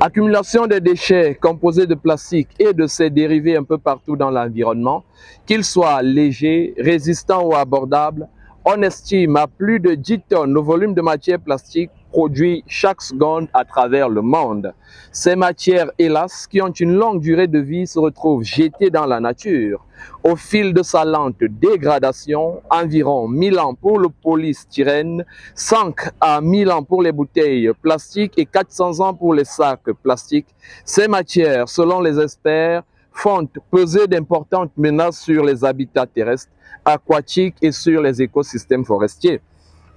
Accumulation des déchets composés de plastique et de ses dérivés un peu partout dans l'environnement, qu'ils soient légers, résistants ou abordables, on estime à plus de 10 tonnes le volume de matière plastique produit chaque seconde à travers le monde. Ces matières, hélas, qui ont une longue durée de vie, se retrouvent jetées dans la nature. Au fil de sa lente dégradation, environ 1000 ans pour le polystyrène, 5 à 1000 ans pour les bouteilles plastiques et 400 ans pour les sacs plastiques. Ces matières, selon les experts, font peser d'importantes menaces sur les habitats terrestres, aquatiques et sur les écosystèmes forestiers.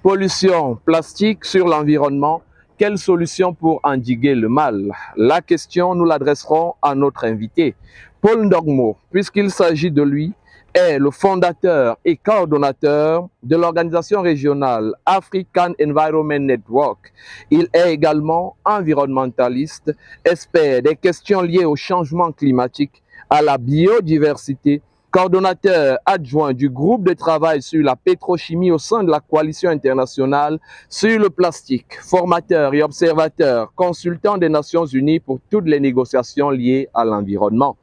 Pollution plastique sur l'environnement, quelle solution pour endiguer le mal? La question, nous l'adresserons à notre invité. Paul Ndongmo, puisqu'il s'agit de lui, est le fondateur et coordonnateur de l'organisation régionale African Environment Network. Il est également environnementaliste, expert des questions liées au changement climatique, à la biodiversité, coordonnateur adjoint du groupe de travail sur la pétrochimie au sein de la coalition internationale sur le plastique, formateur et observateur, consultant des Nations Unies pour toutes les négociations liées à l'environnement.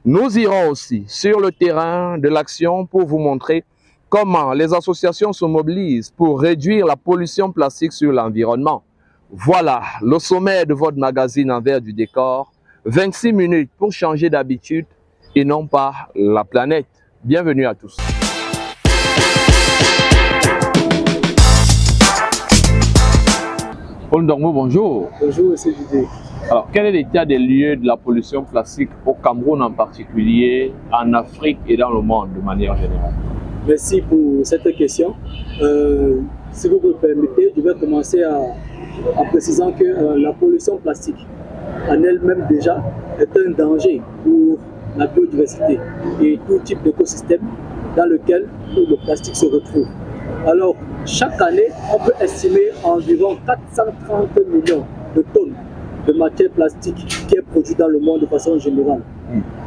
Nous irons aussi sur le terrain de l'action pour vous montrer comment les associations se mobilisent pour réduire la pollution plastique sur l'environnement. Voilà le sommaire de votre magazine Envers du décor. 26 minutes pour changer d'habitude et non pas la planète. Bienvenue à tous. Paul Ndongmo, bonjour. Bonjour, monsieur Didier. Alors, quel est l'état des lieux de la pollution plastique au Cameroun en particulier, en Afrique et dans le monde de manière générale? Merci pour cette question. Si vous me permettez, je vais commencer en précisant que la pollution plastique en elle-même déjà est un danger pour la biodiversité et tout type d'écosystème dans lequel le plastique se retrouve. Alors, chaque année, on peut estimer environ 430 millions de tonnes de matière plastique qui est produite dans le monde de façon générale.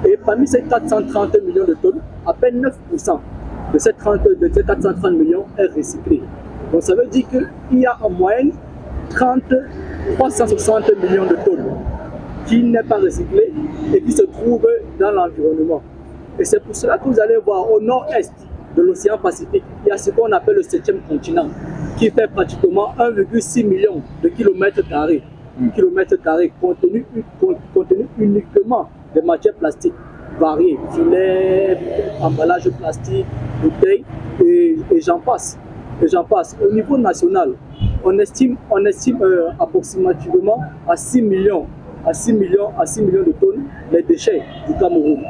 Et parmi ces 430 millions de tonnes, à peine 9% de ces 430 millions est recyclé. Donc ça veut dire qu'il y a en moyenne 360 millions de tonnes qui n'est pas recyclé et qui se trouve dans l'environnement. Et c'est pour cela que vous allez voir au nord-est de l'océan Pacifique, il y a ce qu'on appelle le 7e continent, qui fait pratiquement 1,6 million de kilomètres carrés. Contenu uniquement de matières plastiques variées, filets, emballages plastiques, bouteilles et j'en passe. Au niveau national, on estime approximativement à 6 millions de tonnes les déchets du Cameroun.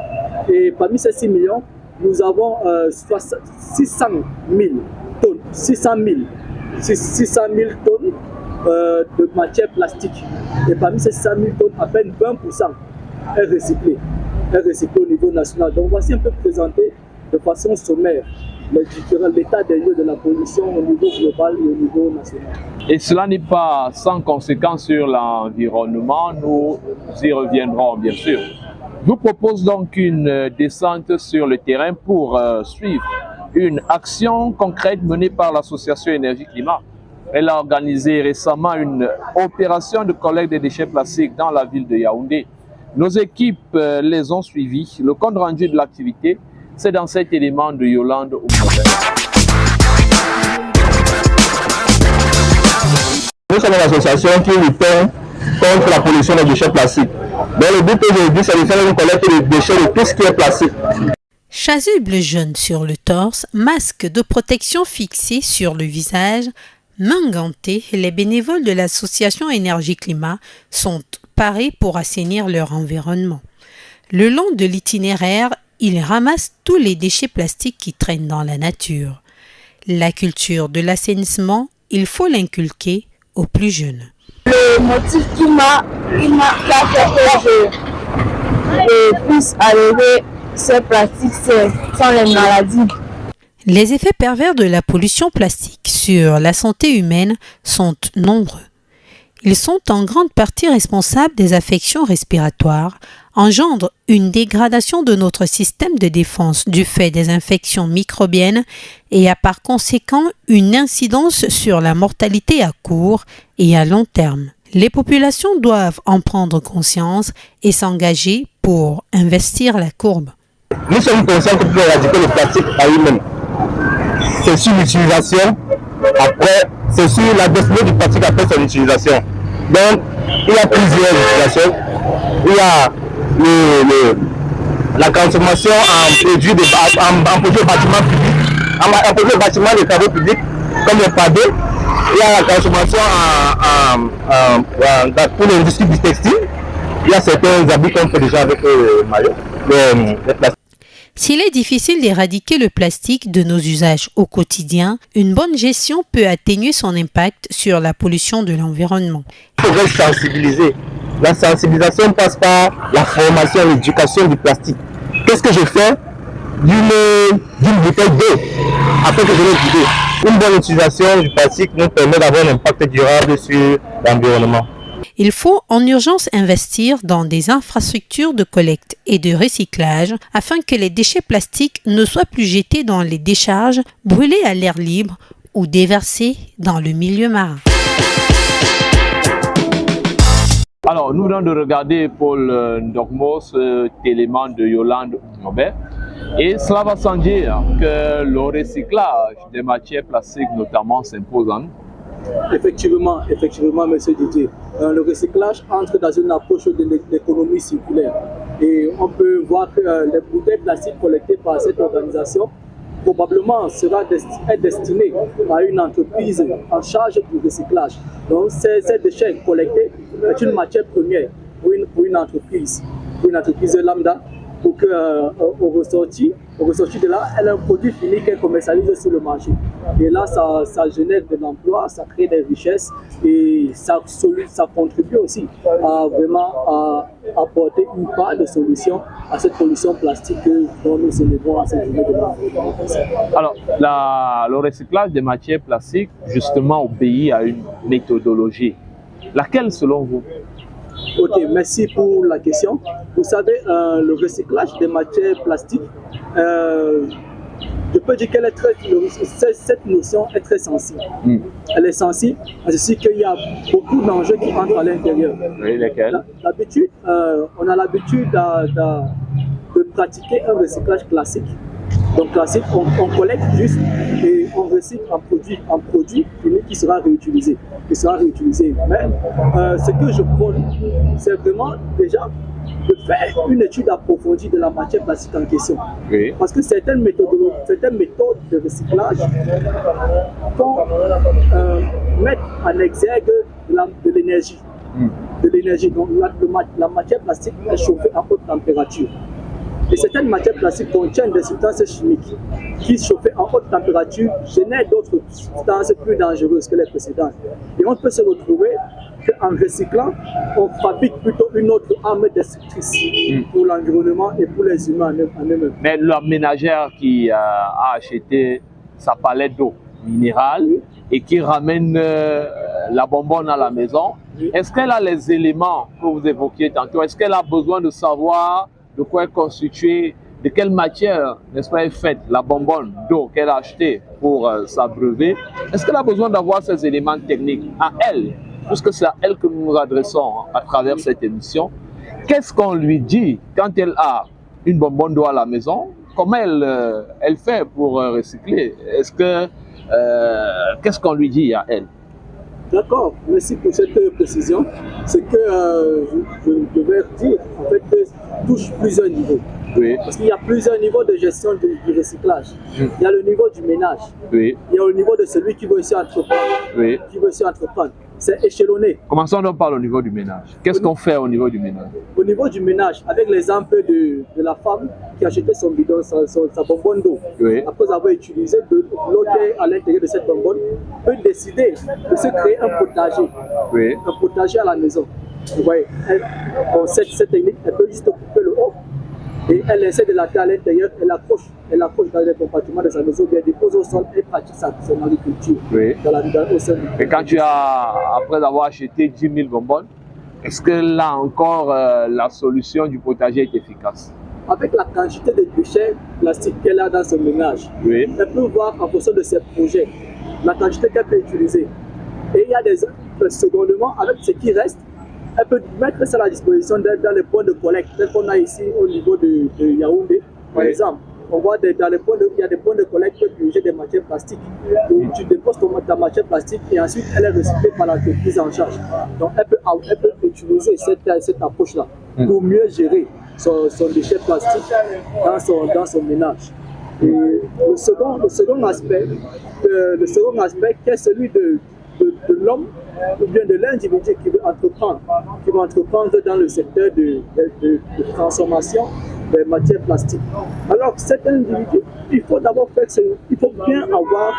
Et parmi ces 6 millions, nous avons 600 000 tonnes de matière plastique. Et parmi ces 600 000 tonnes, à peine 20% est recyclé au niveau national. Donc voici un peu présenté de façon sommaire l'état des lieux de la pollution au niveau global et au niveau national. Et cela n'est pas sans conséquence sur l'environnement, nous y reviendrons bien sûr. Je vous propose donc une descente sur le terrain pour suivre une action concrète menée par l'association Énergie-Climat. Elle a organisé récemment une opération de collecte des déchets plastiques dans la ville de Yaoundé. Nos équipes les ont suivis. Le compte rendu de l'activité, c'est dans cet élément de Yolande Oumouben. Nous sommes l'association qui lutte contre la pollution des déchets plastiques. Donc le but aujourd'hui, c'est de faire une collecte de déchets de tout ce qui est plastique. Chasuble jaune sur le torse, masque de protection fixé sur le visage, main gantée, les bénévoles de l'association Énergie-Climat sont parés pour assainir leur environnement. Le long de l'itinéraire, ils ramassent tous les déchets plastiques qui traînent dans la nature. La culture de l'assainissement, il faut l'inculquer aux plus jeunes. Le motif qui m'a fait que je puisse enlever ces plastiques, ce sont les maladies. Les effets pervers de la pollution plastique sur la santé humaine sont nombreux. Ils sont en grande partie responsables des affections respiratoires, engendrent une dégradation de notre système de défense du fait des infections microbiennes et a par conséquent une incidence sur la mortalité à court et à long terme. Les populations doivent en prendre conscience et s'engager pour investir la courbe. Nous sommes conscients que pour éradiquer le plastique à lui-même, c'est sur l'utilisation, après, c'est sur la destinée du plastique après son utilisation. Donc, il y a plusieurs utilisations. Il y a la transformation en produits de bâtiments publics, en produits de bâtiments de travaux publics, comme les pavés. Il y a la transformation pour l'industrie du textile. Il y a certains habits qu'on fait déjà avec le maillot, les plastiques. S'il est difficile d'éradiquer le plastique de nos usages au quotidien, une bonne gestion peut atténuer son impact sur la pollution de l'environnement. Il faudrait sensibiliser. La sensibilisation passe par la formation, l'éducation du plastique. Qu'est-ce que je fais d'une bouteille d'eau après que je l'ai vidée? Une bonne utilisation du plastique nous permet d'avoir un impact durable sur l'environnement. Il faut en urgence investir dans des infrastructures de collecte et de recyclage afin que les déchets plastiques ne soient plus jetés dans les décharges, brûlés à l'air libre ou déversés dans le milieu marin. Alors, nous venons de regarder Paul Ndogmo, ce élément de Yolande Nobel. Et cela va sans dire que le recyclage des matières plastiques notamment s'impose en nous. Effectivement, M. Didier. Le recyclage entre dans une approche de l'économie circulaire. Et on peut voir que les bouteilles plastiques collectées par cette organisation probablement sera destiné à une entreprise en charge du recyclage. Donc ces déchets collectés est une matière première pour une entreprise lambda, pour qu'au ressorti de là, elle a un produit fini qu'elle commercialise sur le marché. Et là, ça génère de l'emploi, ça crée des richesses et ça contribue aussi à vraiment apporter une part de solution à cette pollution plastique dont nous célébrons à cette journée de l'environnement. Alors, le recyclage des matières plastiques, justement, obéit à une méthodologie. Laquelle, selon vous? Ok, merci pour la question. Vous savez, le recyclage des matières plastiques, je peux dire que cette notion est très sensible. Elle est sensible, c'est qu'il y a beaucoup d'enjeux qui entrent à l'intérieur. Oui, lesquels? D'habitude, on a l'habitude de pratiquer un recyclage classique. Donc classique, on collecte juste et on recycle un produit fini qui sera réutilisé. Mais ce que je prône, c'est vraiment déjà de faire une étude approfondie de la matière plastique en question. Oui. Parce que certaines méthodes de recyclage vont mettre en exergue de l'énergie. De l'énergie. Donc la matière plastique est chauffée à haute température. Et certaines matières plastiques contiennent des substances chimiques qui, chauffées en haute température, génèrent d'autres substances plus dangereuses que les précédentes. Et on peut se retrouver qu'en recyclant, on fabrique plutôt une autre arme destructrice pour l'environnement et pour les humains en eux-mêmes. Mais la ménagère qui a acheté sa palette d'eau minérale et qui ramène la bonbonne à la maison, est-ce qu'elle a les éléments que vous évoquiez tantôt? Est-ce qu'elle a besoin de savoir de quoi est constituée, de quelle matière, n'est-ce pas, est faite la bonbonne d'eau qu'elle a achetée pour s'abreuver? Est-ce qu'elle a besoin d'avoir ces éléments techniques à elle, puisque c'est à elle que nous nous adressons à travers cette émission? Qu'est-ce qu'on lui dit quand elle a une bonbonne d'eau à la maison? Comment elle fait pour recycler? Qu'est-ce qu'on lui dit à elle? D'accord, merci pour cette précision. Ce que je vais dire, en fait, touche plusieurs niveaux. Oui. Parce qu'il y a plusieurs niveaux de gestion du recyclage. Il y a le niveau du ménage. Oui. Il y a le niveau de celui qui veut aussi entreprendre. Oui. C'est échelonné. Commençons donc par le niveau du ménage. Qu'est-ce qu'on fait au niveau du ménage? Au niveau du ménage, avec l'exemple de la femme qui a acheté son bidon, sa bonbonne d'eau, oui. Après avoir utilisé de l'eau qui est à l'intérieur de cette bonbonne, peut décider de se créer un potager. Oui. Un potager à la maison. Vous voyez, cette technique, elle peut juste couper le haut et elle essaie de la terre à l'intérieur, elle accroche dans les compartiments de sa maison, bien dépose au sol et pratique son agriculture. Oui. Et quand tu as, après avoir acheté 10 000 bonbonnes, est-ce que là encore la solution du potager est efficace? Avec la quantité de déchets plastiques qu'elle a dans son ménage, oui. Elle peut voir en fonction de ses projets la quantité qu'elle peut utiliser. Et il y a secondement, avec ce qui reste, elle peut mettre ça à la disposition dans les points de collecte, tel qu'on a ici au niveau de Yaoundé, par exemple. On voit il y a des points de collecte pour purger des matières plastiques. Où tu déposes ta matière plastique et ensuite elle est recyclée par l'entreprise en charge. Donc elle peut utiliser cette approche-là pour mieux gérer son déchet plastique dans son ménage. Et le second aspect qui est celui de l'homme ou bien de l'individu qui veut entreprendre dans le secteur de transformation des matières plastiques. Alors cet individu, il faut bien avoir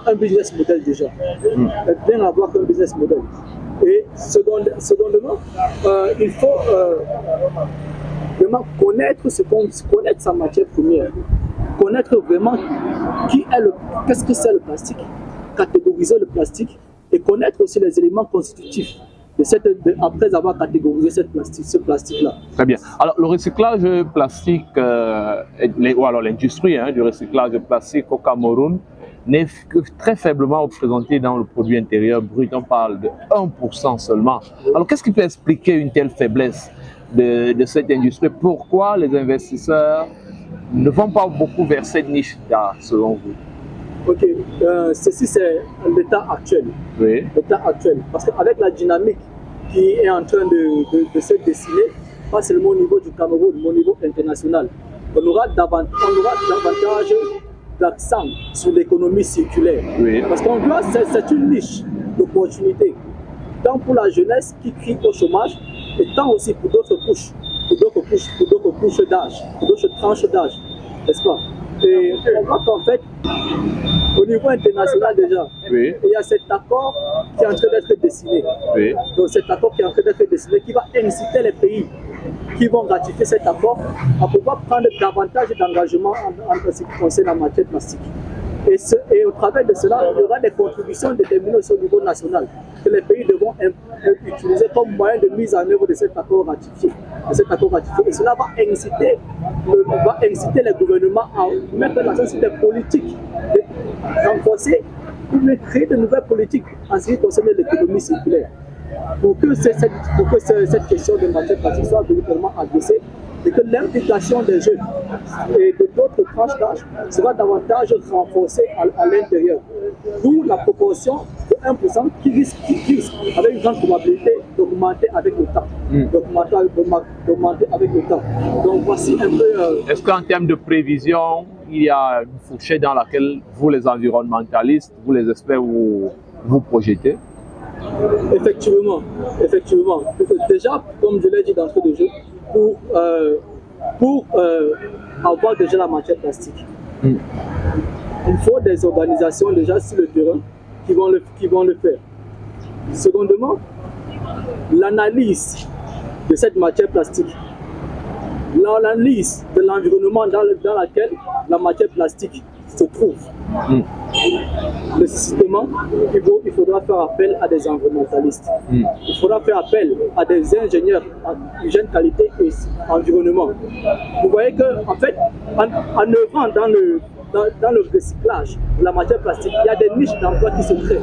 un business model déjà. Bien avoir un business model. Et secondement, il faut vraiment connaître sa matière première. Connaître vraiment qu'est-ce que c'est le plastique, catégoriser le plastique et connaître aussi les éléments constitutifs après avoir catégorisé ce plastique-là. Très bien. Alors, le recyclage plastique, ou alors l'industrie du recyclage plastique au Cameroun n'est que très faiblement représenté dans le produit intérieur brut. On parle de 1% seulement. Alors, qu'est-ce qui peut expliquer une telle faiblesse de cette industrie? Pourquoi les investisseurs ne vont pas beaucoup vers cette niche-là, selon vous? Ok, ceci c'est l'état actuel. Oui. L'état actuel. Parce qu'avec la dynamique qui est en train de se dessiner, pas seulement au niveau du Cameroun, mais au niveau international, on aura davantage d'accent sur l'économie circulaire. Oui. Parce qu'on voit c'est une niche d'opportunités, tant pour la jeunesse qui crie au chômage, et tant aussi pour d'autres couches d'âge, pour d'autres tranches d'âge, n'est-ce pas? Et on voit qu'en fait, au niveau international déjà, oui, il y a cet accord qui est en train d'être dessiné. Oui. Donc cet accord qui est en train d'être dessiné, qui va inciter les pays qui vont ratifier cet accord à pouvoir prendre davantage d'engagement en ce qui concerne la matière plastique. Et au travers de cela, il y aura des contributions déterminées au niveau national que les pays devront utiliser comme moyen de mise en œuvre de cet accord ratifié. Et cela va inciter les gouvernements à mettre l'accent sur des politiques renforcées ou créer de nouvelles politiques en ce qui concerne l'économie circulaire. Pour que cette question de matière plastique soit véritablement adressée et que l'implication des jeunes et de d'autres tranches d'âge sera davantage renforcée à l'intérieur. D'où la proportion de 1% qui risque avec une grande probabilité d'augmenter avec le temps. D'augmenter avec le temps. Donc voici un peu... Est-ce qu'en termes de prévision, il y a une fourchette dans laquelle vous les environnementalistes, vous les experts, vous projetez? Effectivement. Déjà, comme je l'ai dit d'entrée de jeu, pour avoir déjà la matière plastique, il faut des organisations déjà sur le terrain qui vont le faire. Secondement, l'analyse de cette matière plastique, l'analyse de l'environnement dans lequel la matière plastique se trouve. Nécessairement, il faudra faire appel à des environnementalistes. Il faudra faire appel à des ingénieurs en hygiène, qualité et environnement. Vous voyez qu'en fait, en œuvrant dans le recyclage de la matière plastique, il y a des niches d'emploi qui se créent.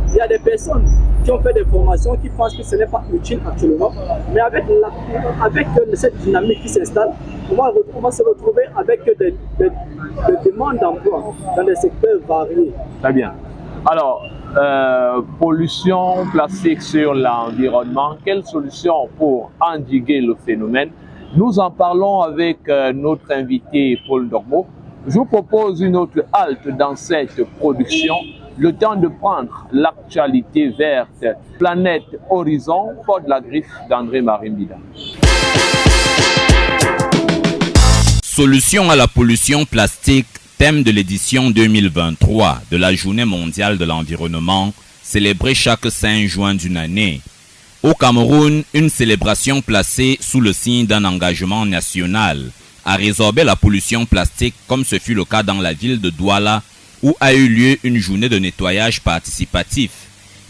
Il y a des personnes qui ont fait des formations qui pensent que ce n'est pas utile actuellement, mais avec cette dynamique qui s'installe, on va se retrouver avec des demandes d'emploi dans des secteurs variés. Très bien. Alors, pollution plastique sur l'environnement, quelle solution pour endiguer le phénomène? Nous en parlons avec notre invité Paul Dormo. Je vous propose une autre halte dans cette production, le temps de prendre l'actualité verte. Planète Horizon, Pod la Griffe d'André Marimbida. Solution à la pollution plastique, thème de l'édition 2023 de la Journée mondiale de l'environnement, célébrée chaque 5 juin d'une année. Au Cameroun, une célébration placée sous le signe d'un engagement national à résorber la pollution plastique, comme ce fut le cas dans la ville de Douala, où a eu lieu une journée de nettoyage participatif.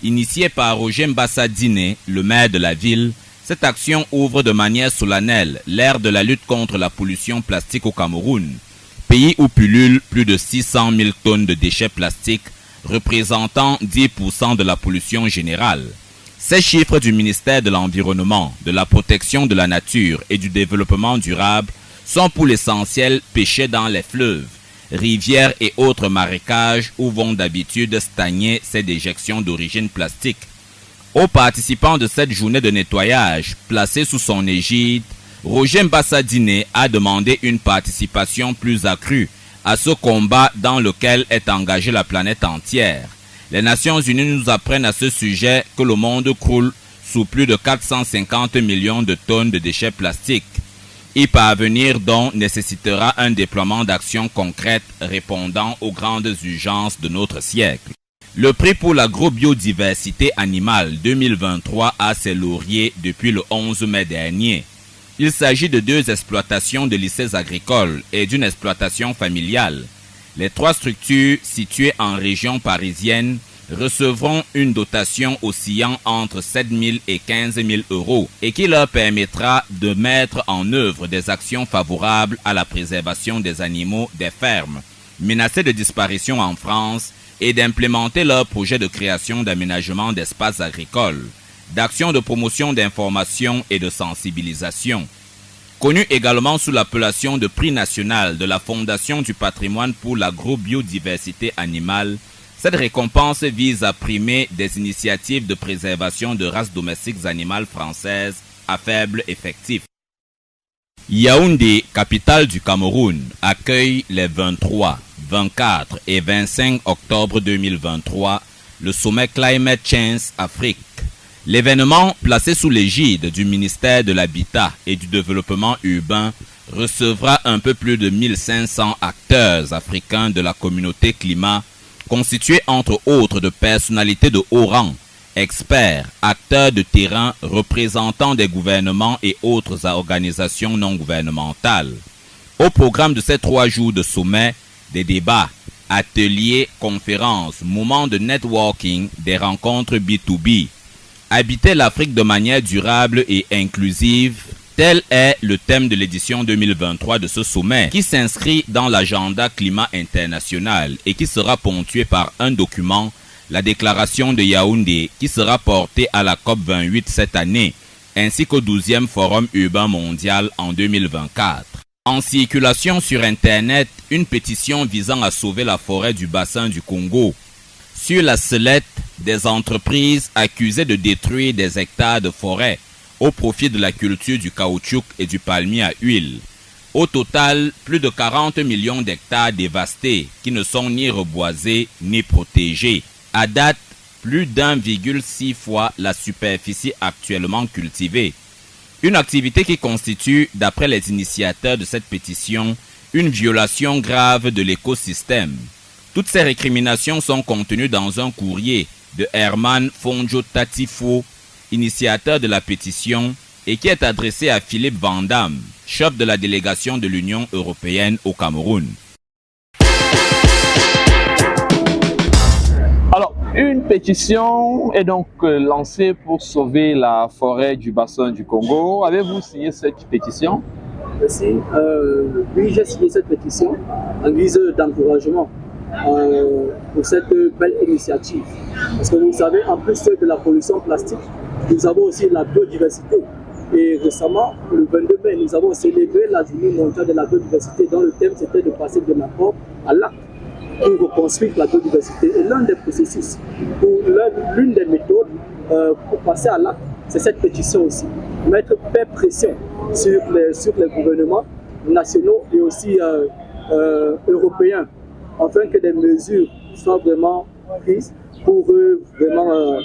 Initiée par Roger Mbassa Diné, le maire de la ville, cette action ouvre de manière solennelle l'ère de la lutte contre la pollution plastique au Cameroun, pays où pullulent plus de 600 000 tonnes de déchets plastiques représentant 10% de la pollution générale. Ces chiffres du ministère de l'Environnement, de la Protection de la Nature et du Développement durable sont pour l'essentiel pêchés dans les fleuves, rivières et autres marécages où vont d'habitude stagner ces déjections d'origine plastique. Aux participants de cette journée de nettoyage placée sous son égide, Roger Mbassa-Diné a demandé une participation plus accrue à ce combat dans lequel est engagée la planète entière. Les Nations Unies nous apprennent à ce sujet que le monde croule sous plus de 450 millions de tonnes de déchets plastiques. Y parvenir donc nécessitera un déploiement d'actions concrètes répondant aux grandes urgences de notre siècle. Le prix pour l'agrobiodiversité animale 2023 a ses lauriers depuis le 11 mai dernier. Il s'agit de 2 exploitations de lycées agricoles et d'une exploitation familiale. Les 3 structures situées en région parisienne recevront une dotation oscillant entre 7 000 et 15 000 euros et qui leur permettra de mettre en œuvre des actions favorables à la préservation des animaux des fermes menacés de disparition en France et d'implémenter leur projet de création d'aménagement d'espaces agricoles, d'actions de promotion d'information et de sensibilisation. Connu également sous l'appellation de prix national de la Fondation du patrimoine pour l'agrobiodiversité animale, cette récompense vise à primer des initiatives de préservation de races domestiques animales françaises à faible effectif. Yaoundé, capitale du Cameroun, accueille les 23, 24 et 25 octobre 2023 le sommet Climate Change Afrique. L'événement, placé sous l'égide du ministère de l'Habitat et du Développement urbain, recevra un peu plus de 1500 acteurs africains de la communauté climat, constitués entre autres de personnalités de haut rang, experts, acteurs de terrain, représentants des gouvernements et autres organisations non gouvernementales. Au programme de ces 3 jours de sommet, des débats, ateliers, conférences, moments de networking, des rencontres B2B. Habiter l'Afrique de manière durable et inclusive, tel est le thème de l'édition 2023 de ce sommet qui s'inscrit dans l'agenda climat international et qui sera ponctué par un document, la déclaration de Yaoundé, qui sera portée à la COP28 cette année, ainsi qu'au 12e Forum urbain mondial en 2024. En circulation sur Internet, une pétition visant à sauver la forêt du bassin du Congo. Sur la sellette, des entreprises accusées de détruire des hectares de forêt au profit de la culture du caoutchouc et du palmier à huile. Au total, plus de 40 millions d'hectares dévastés qui ne sont ni reboisés ni protégés. À date, plus d'1,6 fois la superficie actuellement cultivée. Une activité qui constitue, d'après les initiateurs de cette pétition, une violation grave de l'écosystème. Toutes ces récriminations sont contenues dans un courrier de Herman Fonjo Tatifo, initiateur de la pétition, et qui est adressé à Philippe Van Damme, chef de la délégation de l'Union européenne au Cameroun. Alors, une pétition est donc lancée pour sauver la forêt du bassin du Congo. Avez-vous signé cette pétition? Merci. Oui, j'ai signé cette pétition en guise d'encouragement pour cette belle initiative. Parce que vous savez, en plus de la pollution plastique, nous avons aussi la biodiversité. Et récemment, le 22 mai, nous avons célébré la journée mondiale de la biodiversité dont le thème c'était de passer de la forme à l'acte pour reconstruire la biodiversité. Et l'un des processus, l'une des méthodes pour passer à l'acte, c'est cette pétition aussi. Faire pression sur les gouvernements nationaux et aussi européens, afin que des mesures soient vraiment prises pour vraiment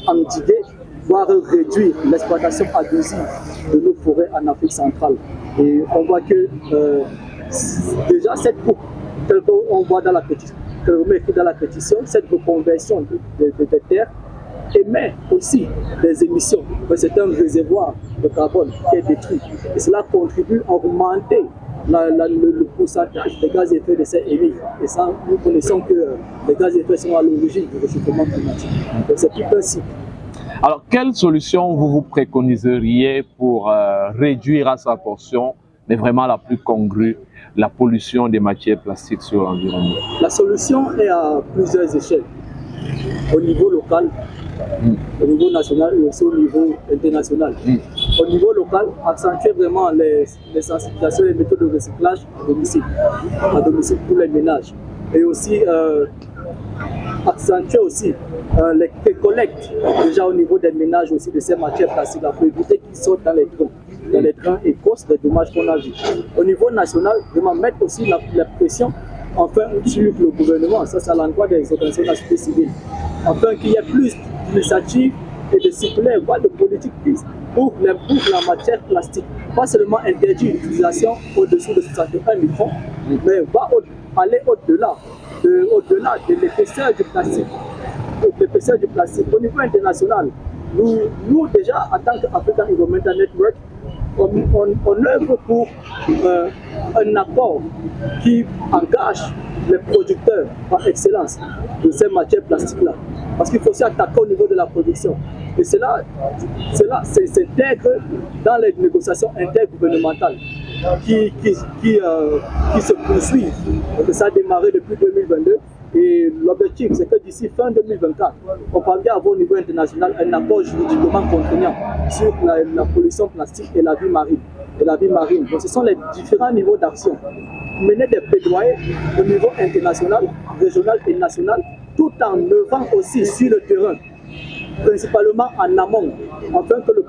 endiguer, voire réduire l'exploitation abusive de nos forêts en Afrique centrale. Et on voit que déjà cette coupe, tel qu'on voit dans la pétition, cette reconversion des terres émet aussi des émissions. C'est un réservoir de carbone qui est détruit. Et cela contribue à augmenter le pourcentage des gaz à effet de serre émis. Et ça, nous connaissons que les gaz à effet sont à l'origine du réchauffement climatique. Donc c'est tout un cycle. Alors, quelle solution vous préconiseriez pour réduire à sa portion mais vraiment la plus congrue, la pollution des matières plastiques sur l'environnement? La solution est à plusieurs échelles. Au niveau local, au niveau national et aussi au niveau international. Au niveau local, accentuer vraiment les sensibilisations et les méthodes de recyclage à domicile pour les ménages. Et aussi accentuer aussi les collectes déjà au niveau des ménages aussi de ces matières plastiques pour éviter qu'ils sortent dans les trains et causent des dommages qu'on a vus. Au niveau national, vraiment mettre aussi la pression enfin sur le gouvernement, ça c'est à l'endroit des organisations de la société civile, afin qu'il y ait plus d'initiatives et de circulaires, voire de politiques pour la matière plastique. Pas seulement interdire l'utilisation au-dessous de 61 microns, mais aller au-delà de l'épaisseur du plastique. Au niveau international, nous déjà en tant qu'African Environmental Network, on œuvre pour un accord qui engage les producteurs par excellence de ces matières plastiques-là. Parce qu'il faut aussi attaquer au niveau de la production. Et cela s'intègre dans les négociations intergouvernementales qui se poursuivent. Donc ça a démarré depuis 2022. Et l'objectif, c'est que d'ici fin 2024, on parvienne à avoir au niveau international un accord juridiquement contraignant sur la pollution plastique et la vie marine. Donc ce sont les différents niveaux d'action. Mener des plaidoyers au niveau international, régional et national, tout en œuvrant aussi sur le terrain, principalement en amont, afin que le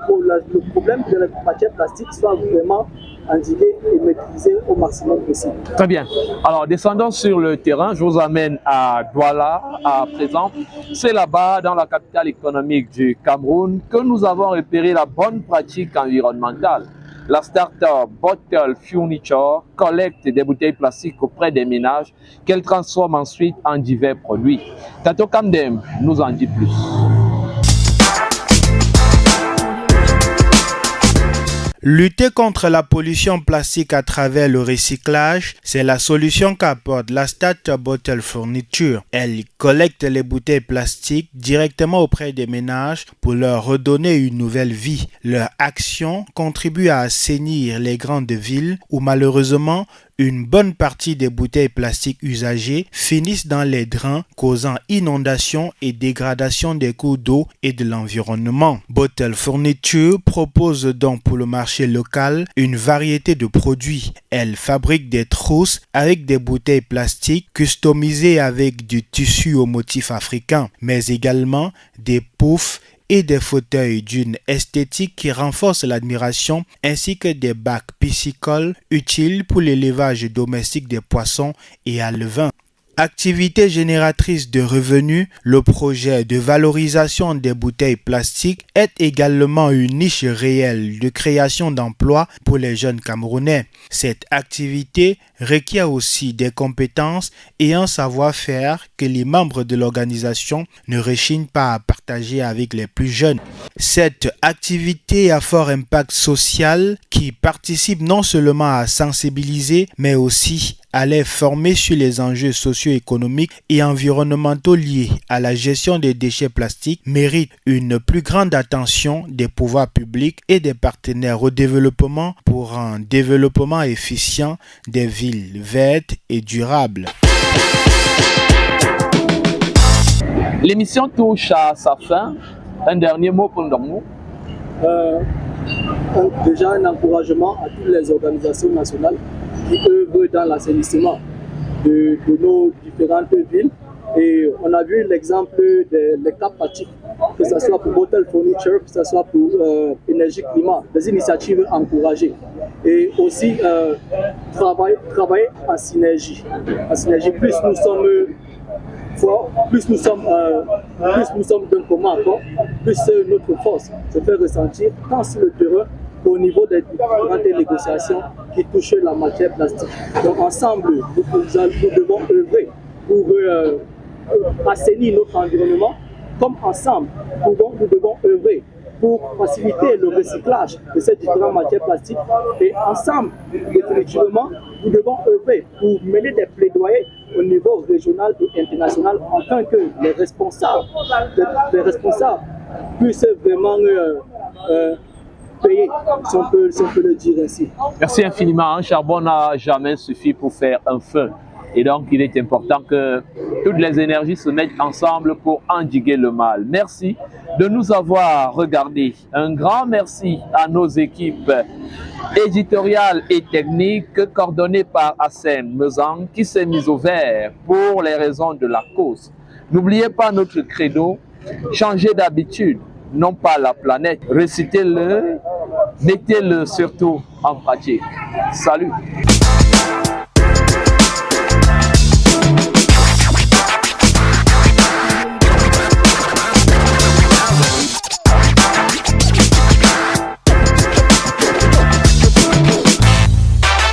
problème de la matière plastique soit vraiment endigué et maîtrisé au maximum possible. Très bien. Alors, descendons sur le terrain. Je vous amène à Douala à présent. C'est là-bas, dans la capitale économique du Cameroun, que nous avons repéré la bonne pratique environnementale. La start-up Bottle Furniture collecte des bouteilles plastiques auprès des ménages qu'elle transforme ensuite en divers produits. Tato Kamdem nous en dit plus. Lutter contre la pollution plastique à travers le recyclage, c'est la solution qu'apporte la start-up Bottle Furniture. Elle collecte les bouteilles plastiques directement auprès des ménages pour leur redonner une nouvelle vie. Leur action contribue à assainir les grandes villes où malheureusement une bonne partie des bouteilles plastiques usagées finissent dans les drains, causant inondation et dégradation des cours d'eau et de l'environnement. Bottle Furniture propose donc pour le marché local une variété de produits. Elle fabrique des trousses avec des bouteilles plastiques customisées avec du tissu au motif africain, mais également des poufs et des fauteuils d'une esthétique qui renforce l'admiration, ainsi que des bacs piscicoles utiles pour l'élevage domestique des poissons et alevins. Activité génératrice de revenus, le projet de valorisation des bouteilles plastiques est également une niche réelle de création d'emplois pour les jeunes Camerounais. Cette activité requiert aussi des compétences et un savoir-faire que les membres de l'organisation ne rechignent pas à partager avec les plus jeunes. Cette activité a fort impact social qui participe non seulement à sensibiliser, mais aussi à les former sur les enjeux socio-économiques et environnementaux liés à la gestion des déchets plastiques, mérite une plus grande attention des pouvoirs publics et des partenaires au développement pour un développement efficient des villes vertes et durables. L'émission touche à sa fin. Un dernier mot pour nous. Déjà un encouragement à toutes les organisations nationales qui œuvrent dans l'assainissement de nos différentes villes. Et on a vu l'exemple des cas pratiques, que ce soit pour Bottle Furniture, que ce soit pour Énergie Climat, des initiatives encouragées. Et aussi travailler en synergie. Plus nous sommes forts, plus nous sommes d'un commun accord, plus notre force se fait ressentir tant sur le terrain qu'au niveau des différentes négociations qui touchent la matière plastique. Donc ensemble, nous devons œuvrer pour assainir notre environnement, comme ensemble, nous devons œuvrer pour faciliter le recyclage de ces différentes matières plastiques. Et ensemble, définitivement, nous devons œuvrer pour mener des plaidoyers au niveau régional et international afin que les responsables puissent vraiment payer, si on peut le dire ainsi. Merci infiniment. Un charbon n'a jamais suffi pour faire un feu. Et donc, il est important que toutes les énergies se mettent ensemble pour endiguer le mal. Merci de nous avoir regardés. Un grand merci à nos équipes éditoriales et techniques coordonnées par Hassem Mezang qui s'est mise au vert pour les raisons de la cause. N'oubliez pas notre credo, changez d'habitude, non pas la planète. Récitez-le, mettez-le surtout en pratique. Salut!